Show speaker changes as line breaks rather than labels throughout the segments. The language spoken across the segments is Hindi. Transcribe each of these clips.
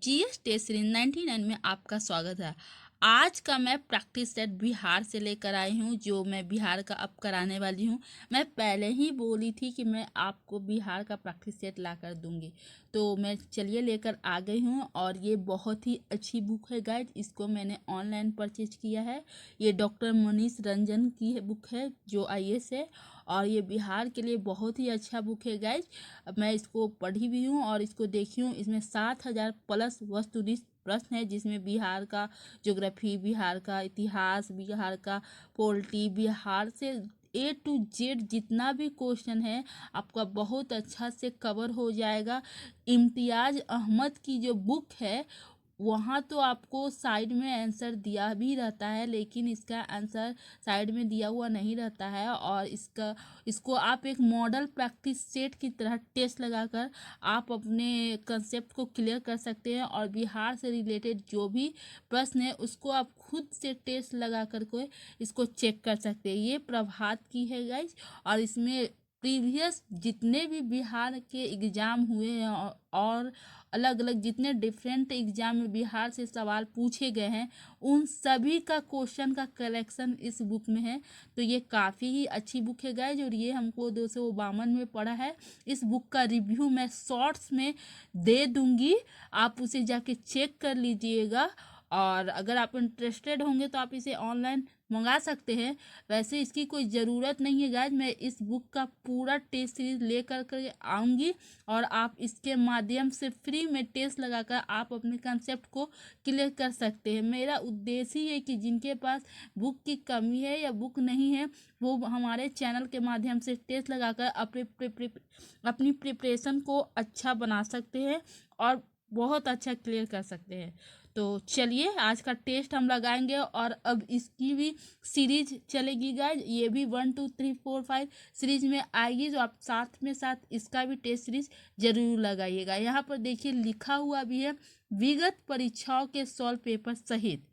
जीएस टेस्ट सीरीज 99 में आपका स्वागत है। आज का मैं प्रैक्टिस सेट बिहार से लेकर आई हूँ, जो मैं बिहार का अब कराने वाली हूँ। मैं पहले ही बोली थी कि मैं आपको बिहार का प्रैक्टिस सेट ला कर दूँगी, तो मैं चलिए लेकर आ गई हूँ। और ये बहुत ही अच्छी बुक है गाइज, इसको मैंने ऑनलाइन परचेज किया है। ये डॉक्टर मनीष रंजन की बुक है जो आईएएस है, और ये बिहार के लिए बहुत ही अच्छा बुक है गाइज। मैं इसको पढ़ी भी हूँ और इसको देखी हूँ। इसमें 7,000 प्लस वस्तुनिष्ठ प्रश्न है, जिसमें बिहार का ज्योग्राफी, बिहार का इतिहास, बिहार का पॉलिटी, बिहार से A to Z जितना भी क्वेश्चन है आपका बहुत अच्छा से कवर हो जाएगा। इम्तियाज अहमद की जो बुक है वहाँ तो आपको साइड में आंसर दिया भी रहता है, लेकिन इसका आंसर साइड में दिया हुआ नहीं रहता है। और इसको आप एक मॉडल प्रैक्टिस सेट की तरह टेस्ट लगाकर आप अपने कंसेप्ट को क्लियर कर सकते हैं। और बिहार से रिलेटेड जो भी प्रश्न है उसको आप खुद से टेस्ट लगा कर के इसको चेक कर सकते हैं। ये प्रभात की है गाइज, और इसमें प्रीवियस जितने भी बिहार के एग्ज़ाम हुए हैं और अलग अलग जितने डिफरेंट एग्जाम में बिहार से सवाल पूछे गए हैं उन सभी का क्वेश्चन का कलेक्शन इस बुक में है। तो ये काफ़ी ही अच्छी बुक है गाइज, और ये हमको 252 में पढ़ा है। इस बुक का रिव्यू मैं शॉर्ट्स में दे दूंगी, आप उसे जाके चेक कर लीजिएगा। और अगर आप इंटरेस्टेड होंगे तो आप इसे ऑनलाइन मंगा सकते हैं। वैसे इसकी कोई ज़रूरत नहीं है गाइज, मैं इस बुक का पूरा टेस्ट सीरीज ले कर आऊँगी और आप इसके माध्यम से फ्री में टेस्ट लगाकर आप अपने कंसेप्ट को क्लियर कर सकते हैं। मेरा उद्देश्य ही है कि जिनके पास बुक की कमी है या बुक नहीं है वो हमारे चैनल के माध्यम से टेस्ट लगाकर अपनी प्रिपरेशन को अच्छा बना सकते हैं और बहुत अच्छा क्लियर कर सकते हैं। तो चलिए आज का टेस्ट हम लगाएंगे, और अब इसकी भी सीरीज चलेगी गाइज। ये भी 1 2 3 4 5 सीरीज में आएगी, जो आप साथ में साथ इसका भी टेस्ट सीरीज जरूर लगाइएगा। यहाँ पर देखिए लिखा हुआ भी है विगत परीक्षाओं के सॉल्व पेपर सहित।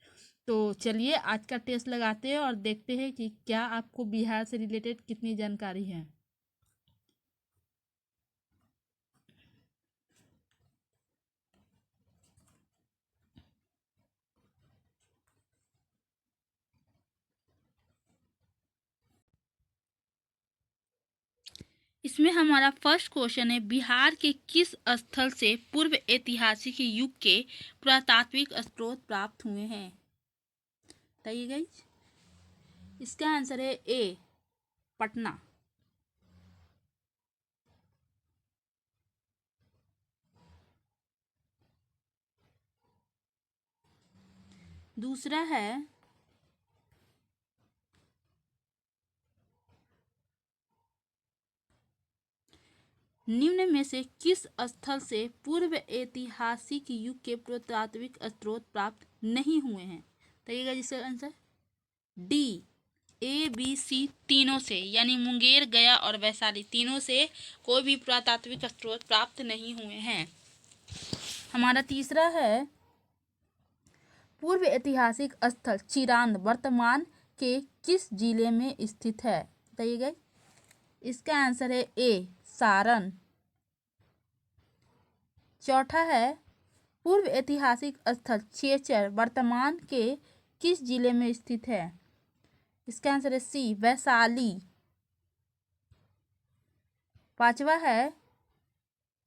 तो चलिए आज का टेस्ट लगाते हैं और देखते हैं कि क्या आपको बिहार से रिलेटेड कितनी जानकारी है। इसमें हमारा फर्स्ट क्वेश्चन है, बिहार के किस स्थल से पूर्व ऐतिहासिक युग के पुरातात्विक स्रोत प्राप्त हुए हैं? बताइए गाइज। इसका आंसर है ए, पटना। दूसरा है, निम्न में से किस स्थल से पूर्व ऐतिहासिक युग के पुरातात्विक स्रोत प्राप्त नहीं हुए हैं? बताइएगा जिसका आंसर डी, ABC तीनों से, यानी मुंगेर, गया और वैशाली तीनों से कोई भी पुरातात्विक स्रोत प्राप्त नहीं हुए हैं। हमारा तीसरा है, पूर्व ऐतिहासिक स्थल चिरांद वर्तमान के किस जिले में स्थित है? बताइएगा। इसका आंसर है ए, सारण। चौथा है, पूर्व ऐतिहासिक स्थल चेचर वर्तमान के किस जिले में स्थित है? इसका आंसर है सी, वैशाली। पांचवा है,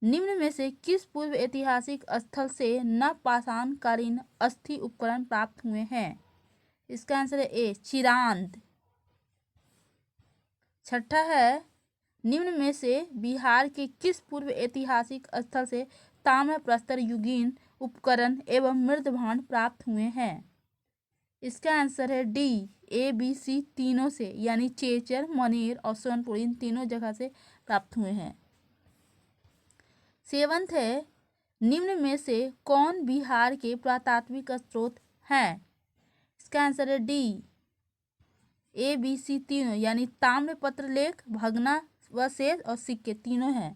निम्न में से किस पूर्व ऐतिहासिक स्थल से नवपाषाण कालीन अस्थि उपकरण प्राप्त हुए हैं? इसका आंसर है ए, चिरांद। छठा है, निम्न में से बिहार के किस पूर्व ऐतिहासिक स्थल से ताम्र प्रस्तर युगीन उपकरण एवं मृद भांड प्राप्त हुए हैं? इसका आंसर है डी, ABC तीनों से, यानी चेचर, मनेर और सोनपुर इन तीनों जगह से प्राप्त हुए हैं। सेवंथ है, निम्न में से कौन बिहार के पुरातात्विक स्रोत हैं? इसका आंसर है डी, ABC तीनों, यानी ताम्रपत्र लेख, भग्नावशेष और सिक्के तीनों हैं।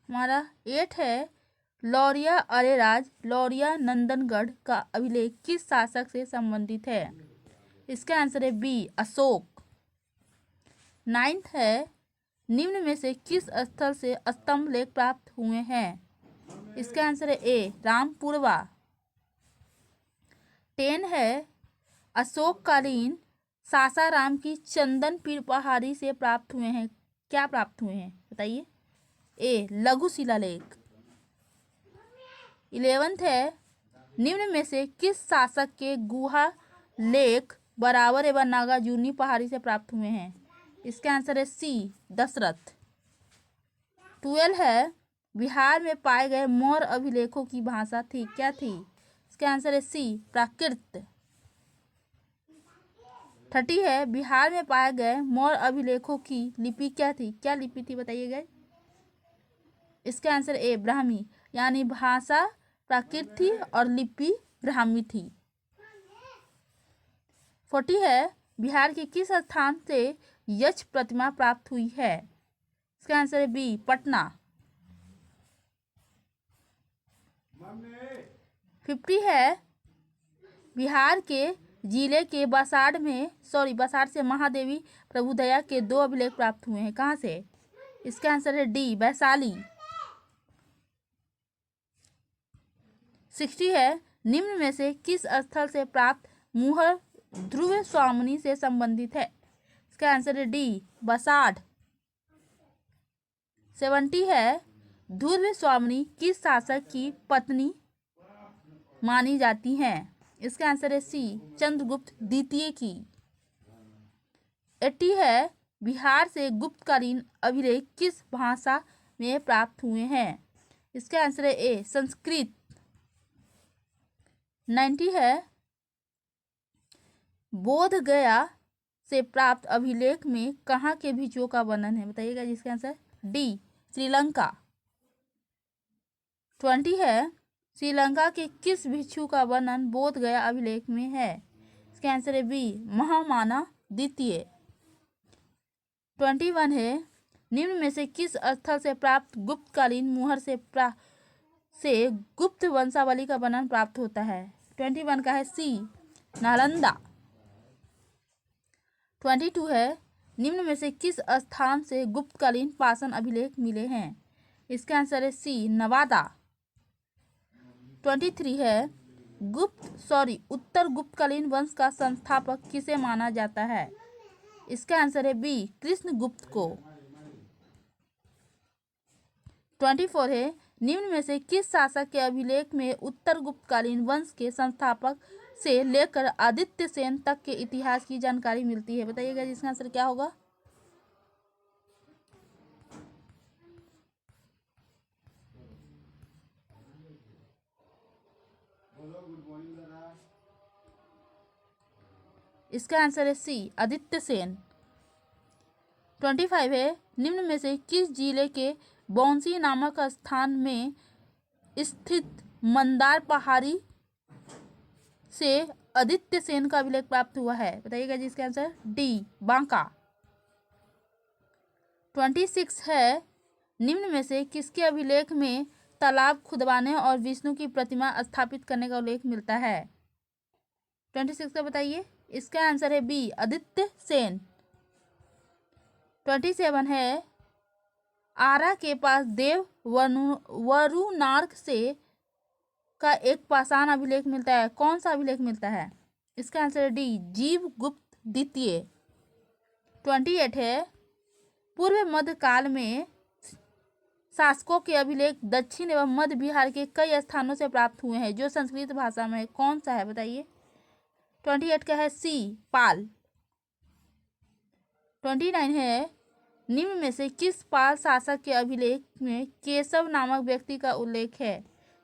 हमारा 8 है, लौरिया अरेराज लौरिया नंदनगढ़ का अभिलेख किस शासक से संबंधित है? इसका आंसर है बी, अशोक। नाइन्थ है निम्न में से किस स्थल से स्तंभ लेख प्राप्त हुए हैं? इसका आंसर है ए रामपुरवा। 10 है अशोककालीन सासाराम की चंदन पीर पहाड़ी से प्राप्त हुए हैं। क्या प्राप्त हुए हैं बताइए? ए लघु शिलालेख। 11th है निम्न में से किस शासक के गुहा लेख बराबर एवं नागार्जुनी पहाड़ी से प्राप्त हुए हैं? इसका आंसर है सी दशरथ। 12 है बिहार में पाए गए मौर्य अभिलेखों की भाषा थी। क्या थी? इसका आंसर है सी प्राकृत। 30 है बिहार में पाए गए मौर्य अभिलेखों की लिपि क्या थी? क्या लिपि थी बताइएगा? इसका आंसर ए ब्राह्मी, यानी भाषा प्राकृत थी और लिपि ब्राह्मी थी। 40 है बिहार के किस स्थान से यक्ष प्रतिमा प्राप्त हुई है? इसका आंसर है बी पटना। 50 है बिहार के जिले के बसाड़ से महादेवी प्रभुदया के 2 अभिलेख प्राप्त हुए हैं। कहाँ से? इसका आंसर है डी वैशाली। 60 है निम्न में से किस स्थल से प्राप्त मुहर ध्रुव स्वामिनी से संबंधित है? इसका आंसर है डी बसाड़। 70 है ध्रुव स्वामिनी किस शासक की पत्नी मानी जाती हैं? इसका आंसर है सी चंद्रगुप्त द्वितीय की। 80 है बिहार से गुप्तकालीन अभिलेख किस भाषा में प्राप्त हुए हैं? इसका आंसर है ए संस्कृत। 90 है बोध गया से प्राप्त अभिलेख में कहाँ के भिक्षुओं का वर्णन है? बताइएगा जिसका आंसर डी श्रीलंका। 20 है श्रीलंका के किस भिक्षु का वर्णन बोध गया अभिलेख में है? इसका आंसर है बी महामाना द्वितीय। 21 है निम्न में से किस स्थल से प्राप्त गुप्तकालीन मुहर से गुप्त वंशावली का वर्णन प्राप्त होता है? 21 का है सी नालंदा। 22 है निम्न में से किस स्थान से गुप्तकालीन पाषाण अभिलेख मिले हैं? इसका आंसर है सी नवादा। 23 है उत्तर गुप्तकालीन वंश का संस्थापक किसे माना जाता है? इसका आंसर है बी कृष्णगुप्त को। 24 है निम्न में से किस शासक के अभिलेख में उत्तर गुप्तकालीन वंश के संस्थापक से लेकर आदित्य सेन तक के इतिहास की जानकारी मिलती है? बताइएगा जिसका आंसर क्या होगा? इसका आंसर है सी आदित्य सेन। 25 है निम्न में से किस जिले के बौंसी नामक स्थान में स्थित मंदार पहाड़ी से आदित्य सेन का अभिलेख प्राप्त हुआ है? बताइएगा जिसका आंसर डी बांका। 26 है निम्न में से किसके अभिलेख में तालाब खुदवाने और विष्णु की प्रतिमा स्थापित करने का उल्लेख मिलता है? 26 का बताइए। इसका आंसर है बी आदित्य सेन। 27 है आरा के पास देव वरुणार्क से का एक पाषाण अभिलेख मिलता है। कौन सा अभिलेख मिलता है? इसका आंसर है डी जीवगुप्त द्वितीय। 28 है पूर्व मध्य काल में शासकों के अभिलेख दक्षिण एवं मध्य बिहार के कई स्थानों से प्राप्त हुए हैं जो संस्कृत भाषा में है। कौन सा है बताइए? 28 का है सी पाल। 29 है निम्न में से किस पाल शासक के अभिलेख में केशव नामक व्यक्ति का उल्लेख है?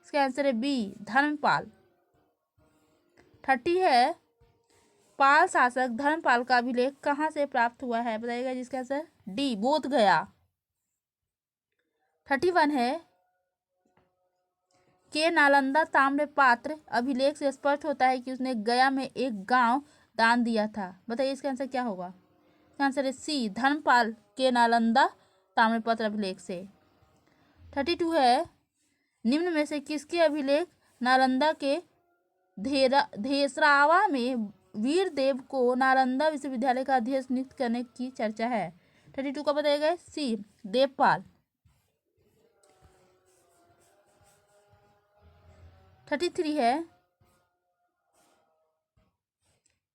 इसका आंसर है बी धर्मपाल। 30 है पाल शासक धर्मपाल का अभिलेख कहाँ से प्राप्त हुआ है? बताइएगा जिसका आंसर डी बोध गया। 31 है के नालंदा ताम्रपात्र अभिलेख से स्पष्ट होता है कि उसने गया में एक गांव दान दिया था। बताइए इसका आंसर क्या होगा? इसका आंसर है सी धर्मपाल के नालंदा ताम्रपत्र अभिलेख से। 32 है निम्न में से किसके अभिलेख नालंदा के धेसरावा में वीरदेव को नालंदा विश्वविद्यालय का अध्यक्ष नियुक्त करने की चर्चा है? 32 का बताइएगा सी देवपाल। 33 है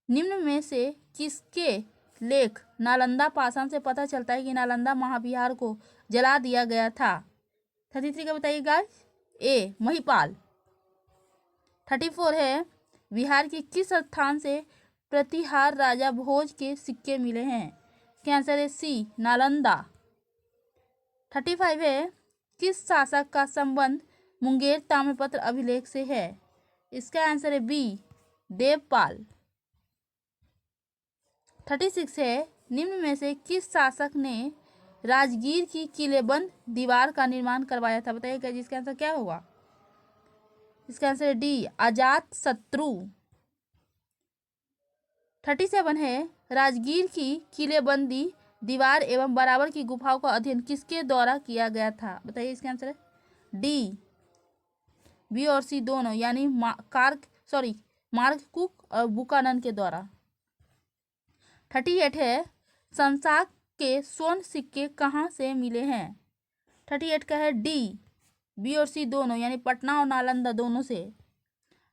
निम्न में से किसके लेख नालंदा पाषाण से पता चलता है कि नालंदा महाविहार को जला दिया गया था। 33 का बताइएगा ए महिपाल। 34 है बिहार के किस स्थान से प्रतिहार राजा भोज के सिक्के मिले हैं। इसका आंसर है सी नालंदा। 35 है किस शासक का संबंध मुंगेर ताम्रपत्र अभिलेख से है। इसका आंसर है बी देवपाल। 36 है निम्न में से किस शासक ने राजगीर की किलेबंद दीवार का निर्माण करवाया था। बताइएगा जिसका आंसर क्या होगा। इसका आंसर है डी अजात शत्रु। 37 है राजगीर की किलेबंदी दीवार एवं बराबर की गुफाओं का अध्ययन किसके द्वारा किया गया था। बताइए इसका आंसर है डी बी और सी दोनों यानी मार्क कुक और बुकानन के द्वारा। 38 है संसाक के स्वर्ण सिक्के कहाँ से मिले हैं। 38 का है डी बी और सी दोनों यानी पटना और नालंदा दोनों से।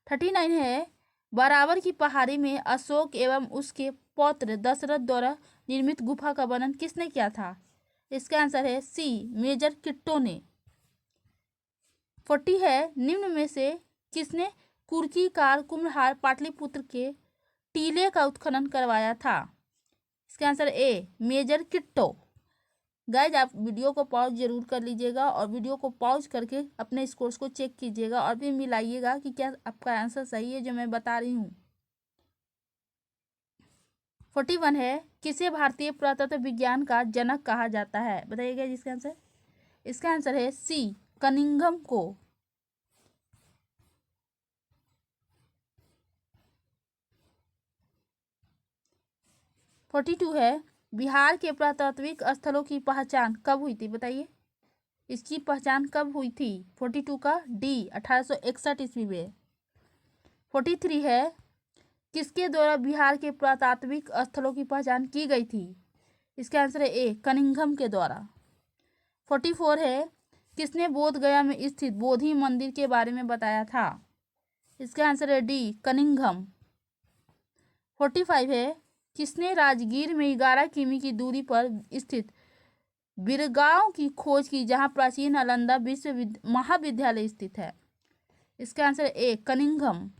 39 है बराबर की पहाड़ी में अशोक एवं उसके पौत्र दशरथ द्वारा निर्मित गुफा का वर्णन किसने किया था। इसका आंसर है सी मेजर किट्टो ने। 40 है निम्न में से किसने कुर्की कार कुम्भहार पाटलिपुत्र के टीले का उत्खनन करवाया था। इसका answer A major Kittoe. Guys आप वीडियो को पॉज जरूर कर लीजिएगा और वीडियो को पॉज करके अपने स्कोर्स को चेक कीजिएगा और फिर मिलाइएगा कि क्या आपका आंसर सही है जो मैं बता रही हूँ। 41 है किसे भारतीय पुरातत्व विज्ञान का जनक कहा जाता है। बताइएगा जिसका आंसर। इसका आंसर है सी कनिंघम को। 42 है बिहार के पुरातात्विक स्थलों की पहचान कब हुई थी। बताइए इसकी पहचान कब हुई थी। 42 का डी 1861 ईस्वी में। 43 है किसके द्वारा बिहार के पुरातात्विक स्थलों की पहचान की गई थी। इसका आंसर है ए कनिंघम के द्वारा। 44 है किसने बोध गया में स्थित बोधि मंदिर के बारे में बताया था। इसका आंसर है डी कनिंघम। 45 है किसने राजगीर में 11 किमी की दूरी पर स्थित बिरगांव की खोज की जहां प्राचीन नालंदा महाविद्यालय स्थित है। इसका आंसर है ए कनिंघम।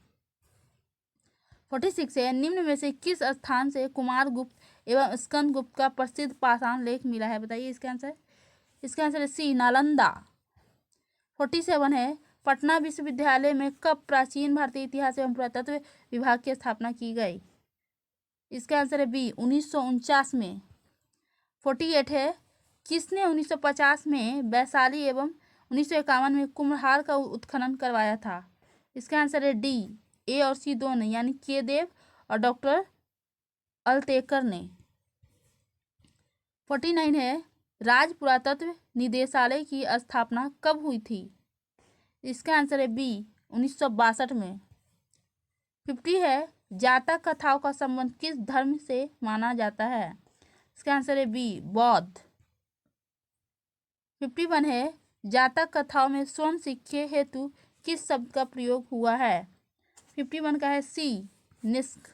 46 है निम्न में से किस स्थान से कुमारगुप्त एवं स्कंदगुप्त का प्रसिद्ध पाषाण लेख मिला है। बताइए इसका आंसर। इसका आंसर है सी नालंदा। 47 है पटना विश्वविद्यालय में कब प्राचीन भारतीय इतिहास एवं पुरातत्व विभाग की स्थापना की गई। इसका आंसर है बी 1949 में। 48 है किसने 1950 में वैशाली एवं 1951 में कुम्भहार का उत्खनन करवाया था। इसका आंसर है डी ए और सी दोनों यानी के देव और डॉक्टर अल्तेकर ने। 49 है राज्य पुरातत्व निदेशालय की स्थापना कब हुई थी। इसका आंसर है बी 1962 में। 50 है जातक कथाओं का संबंध किस धर्म से माना जाता है। इसका आंसर है बी बौद्ध। 51 है जातक कथाओं में स्वर्ण सिक्के हेतु किस शब्द का प्रयोग हुआ है। 51 का है सी निष्क।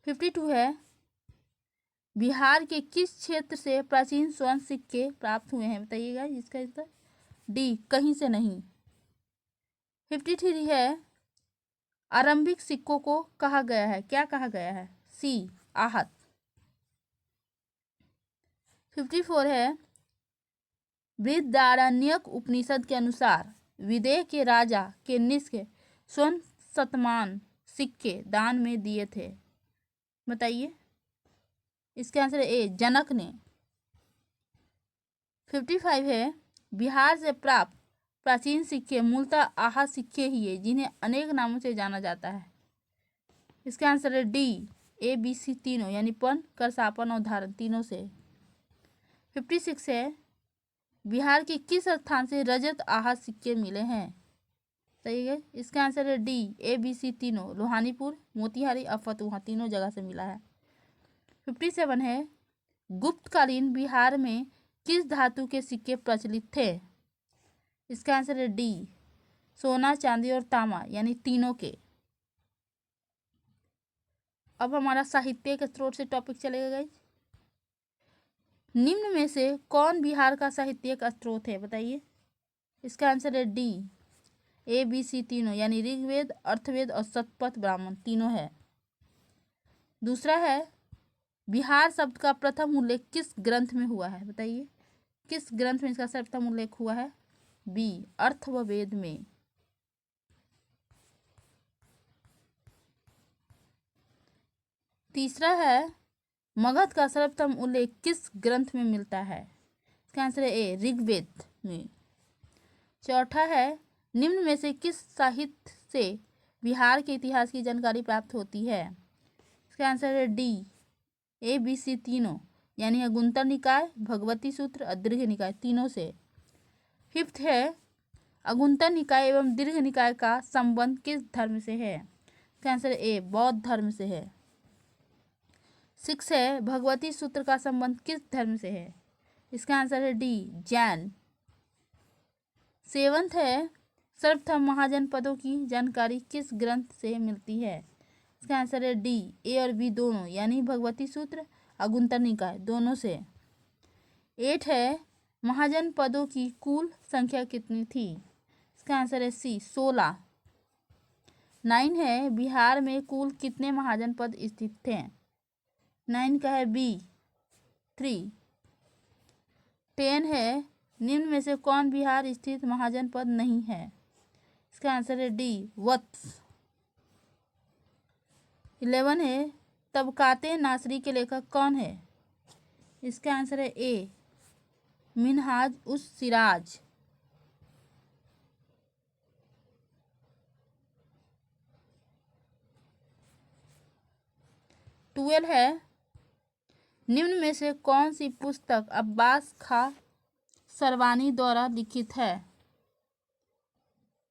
52 है बिहार के किस क्षेत्र से प्राचीन स्वर्ण सिक्के प्राप्त हुए हैं। बताइएगा जिसका आंसर डी कहीं से नहीं। 53 है आरंभिक सिक्कों को कहा गया है क्या कहा गया है। सी आहत। 54 है बृहदारण्यक उपनिषद के अनुसार विदेह के राजा के निष्क स्वर्ण शतमान सिक्के दान में दिए थे। बताइए इसका आंसर है ए जनक ने। 55 है बिहार से प्राप्त प्राचीन सिक्के मूलतः आहा सिक्के ही है जिन्हें अनेक नामों से जाना जाता है। इसका आंसर है डी ए बी सी तीनों यानी पन करसापन और धारण तीनों से। 56 है बिहार के किस स्थान से रजत आहा सिक्के मिले हैं। सही है इसका आंसर है डी ए बी सी तीनों लोहानीपुर मोतिहारी और फतुहा तीनों जगह से मिला है। 57 है गुप्तकालीन बिहार में किस धातु के सिक्के प्रचलित थे? इसका आंसर है डी, सोना, चांदी और तांबा, यानी तीनों के। अब हमारा साहित्य के स्रोत से टॉपिक चलेगा गाइस। निम्न में से कौन बिहार का साहित्यिक स्रोत है, बताइए। इसका आंसर है डी, ए बी सी तीनों, यानी ऋग्वेद, अर्थवेद और शतपथ ब्राह्मण तीनों है। दूसरा है बिहार शब्द का प्रथम उल्लेख किस ग्रंथ में हुआ है, बताइए। किस ग्रंथ में इसका सर्वप्रथम उल्लेख हुआ है? बी, अर्थववेद में। तीसरा है मगध का सर्वप्रथम उल्लेख किस ग्रंथ में मिलता है? इसका आंसर है ए, ऋग्वेद में। चौथा है निम्न में से किस साहित्य से बिहार के इतिहास की जानकारी प्राप्त होती है? इसका आंसर है डी, ए बी सी तीनों, यानी गुंतर निकाय, भगवती सूत्र और दीर्घ निकाय तीनों से। फिफ्थ है अगुंतर निकाय एवं दीर्घ निकाय का संबंध किस धर्म से है? इसका आंसर ए, बौद्ध धर्म से है। सिक्स है भगवती सूत्र का संबंध किस धर्म से है? इसका आंसर है डी, जैन। सेवंथ है सर्वप्रथम महाजनपदों की जानकारी किस ग्रंथ से मिलती है? इसका आंसर है डी, ए और बी दोनों, यानी भगवती सूत्र और गुंतर निकाय दोनों से। 8 है महाजनपदों की कुल संख्या कितनी थी? इसका आंसर है सी, 16। 9 है बिहार में कुल कितने महाजनपद स्थित थे? 9 का है बी, 3। 10 है निम्न में से कौन बिहार स्थित महाजनपद नहीं है? इसका आंसर है डी, वत्स। 11 है तबकाते नासरी के लेखक कौन है? इसका आंसर है ए, मिनहाज उस सिराज। 12 है निम्न में से कौन सी पुस्तक अब्बास खां सरवानी द्वारा लिखित है?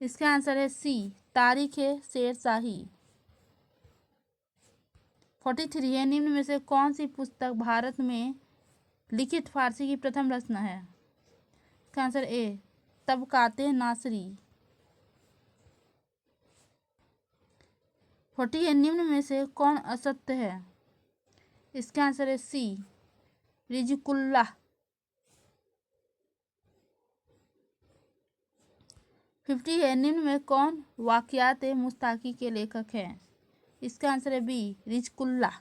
इसका आंसर है सी, तारीख शेर शाही। 43 है निम्न में से कौन सी पुस्तक भारत में लिखित फारसी की प्रथम रचना है? इसका आंसर ए, तबकाते नासरी। 40 है निम्न में से कौन असत्य है? इसका आंसर है सी, रिजकुल्लाह। 50 है निम्न में कौन वाक़ियात मुस्ताकी के लेखक हैं? इसका आंसर है बी, रिजकुल्लाह।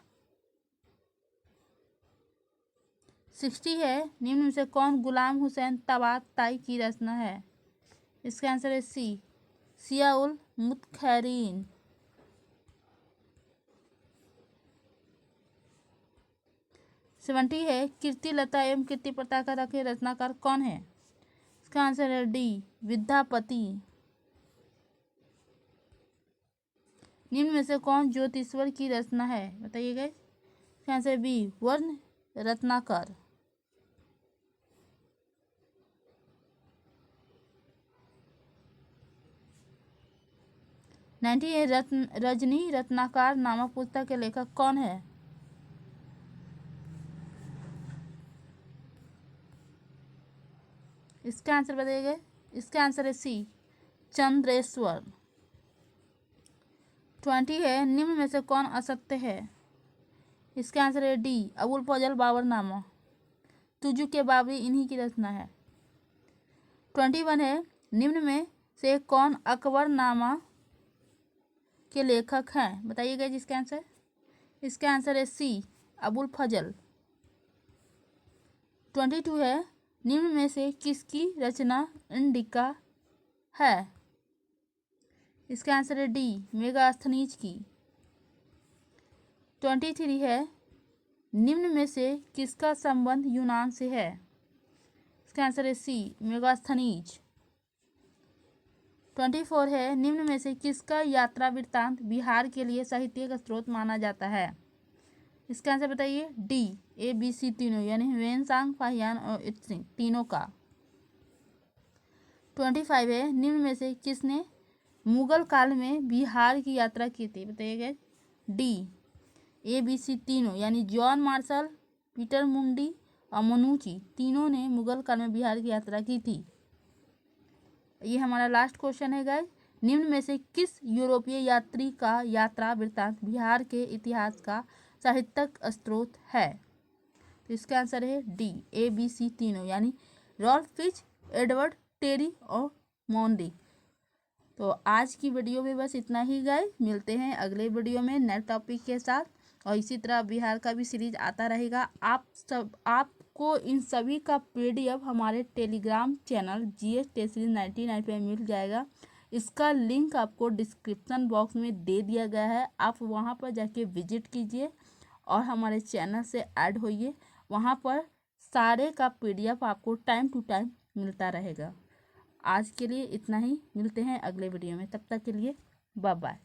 60 है निम्न में से कौन गुलाम हुसैन तबाताई की रचना है? इसका आंसर है सी, सिया उल मुतखैरीन। 70 है कीर्ति लता एवं कीर्ति पताका के रचनाकार कौन है? इसका आंसर है डी, विद्यापति। निम्न में से कौन ज्योतिश्वर की रचना है, बताइएगा। इसका आंसर बी, वर्ण रत्नाकर। 90 है रजनी रत्नाकर नामक पुस्तक के लेखक कौन है? इसका आंसर बताइएगा। इसका आंसर है सी, चंद्रेश्वर। 20 है निम्न में से कौन असत्य है? इसका आंसर है डी, अबुल फजल बाबरनामा। तुजु के बाबरी इन्हीं की रचना है। 21 है निम्न में से कौन अकबरनामा के लेखक हैं, बताइएगा जिसका आंसर। इसका आंसर है सी, अबुल फजल। 22 है निम्न में से किसकी रचना इंडिका है? इसका आंसर है डी, मेगास्थनीज की। 23 है निम्न में से किसका संबंध यूनान से है? इसका आंसर है सी, मेगास्थनीज। 24 है निम्न में से किसका यात्रा वृत्तांत बिहार के लिए साहित्य का स्रोत माना जाता है? इसका आंसर बताइए। डी, ए बी सी तीनों, यानी ह्वेनसांग, फाहियान और इत्सिंग तीनों का। 25 है निम्न में से किसने मुगल काल में बिहार की यात्रा की थी, बताइएगा। डी, ABC तीनों यानी जॉन मार्शल, पीटर मुंडी और मनुची तीनों ने मुगल काल में बिहार की यात्रा की थी। ये हमारा लास्ट क्वेश्चन है गाइस। निम्न में से किस यूरोपीय यात्री का यात्रा वृत्तांत बिहार के इतिहास का साहित्यिक स्रोत है? तो इसका आंसर है डी, ABC तीनों यानी रॉल्फ फिच, एडवर्ड टेरी और मॉन्डी। तो आज की वीडियो में बस इतना ही गाइस। मिलते हैं अगले वीडियो में नए टॉपिक के साथ, और इसी तरह बिहार का भी सीरीज आता रहेगा। आपको इन सभी का PDF हमारे Telegram channel GS test series 99 पे मिल जाएगा। इसका लिंक आपको डिस्क्रिप्शन बॉक्स में दे दिया गया है, आप वहां पर जाके विजिट कीजिए और हमारे चैनल से ऐड होइए। वहां पर सारे का PDF आपको टाइम टू टाइम मिलता रहेगा। आज के लिए इतना ही, मिलते हैं अगले वीडियो में, तब तक के लिए बाय बाय।